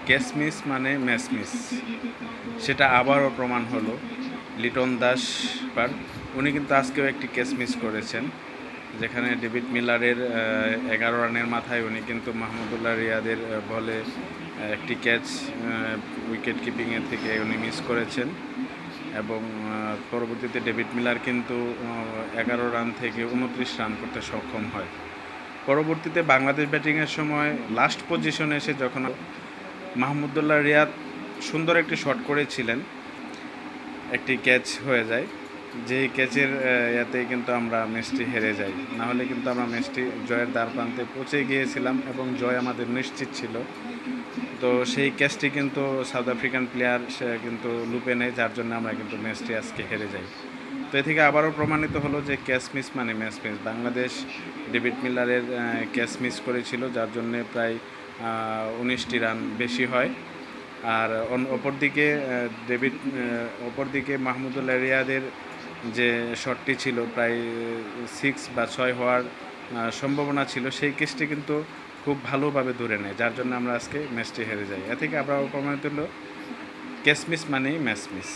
Catch miss মানে match miss, সেটা আবারও প্রমাণ হলো। লিটন দাস উনি কিন্তু আজকেও একটি ক্যাচ মিস করেছেন, যেখানে ডেভিড মিলারের 11 রানের মাথায় উনি কিন্তু মাহমুদুল্লাহ রিয়াদের বলে একটি ক্যাচ উইকেট কিপিংয়ের থেকে উনি মিস করেছেন এবং পরবর্তীতে ডেভিড মিলার কিন্তু 11 রান থেকে 29 রান করতে সক্ষম হয়। পরবর্তীতে বাংলাদেশ ব্যাটিংয়ের সময় লাস্ট পজিশনে এসে যখন মাহমুদুল্লাহ রিয়াদ সুন্দর একটি শট করেছিলেন, একটি ক্যাচ হয়ে যায়, যেই ক্যাচের ইয়াতেই কিন্তু আমরা ম্যাচটি হেরে যাই। না হলে কিন্তু আমরা ম্যাচটি জয়ের দ্বার প্রান্তে পৌঁছে গিয়েছিলাম এবং জয় আমাদের নিশ্চিত ছিল। তো সেই ক্যাচটি কিন্তু সাউথ আফ্রিকান প্লেয়ার সে কিন্তু লুপে নেয়, যার জন্য আমরা কিন্তু ম্যাচটি আজকে হেরে যাই। তো এ থেকে আবারও প্রমাণিত হলো যে ক্যাচ মিস মানে ম্যাচ মিস। বাংলাদেশ ডেভিড মিলারের ক্যাচ মিস করেছিল, যার জন্যে প্রায় 19টি রান বেশি হয়। আর অপরদিকে মাহমুদুল্লাহ রিয়াদের যে শটটি ছিল প্রায় 6 বা 6 হওয়ার সম্ভাবনা ছিল, সেই ক্যাচটি কিন্তু খুব ভালোভাবে ধরে নেয়, যার জন্য আমরা আজকে ম্যাচটি হেরে যাই। এ থেকে আবার প্রমাণিত হলো ক্যাচ মিস মানেই ম্যাচ মিস।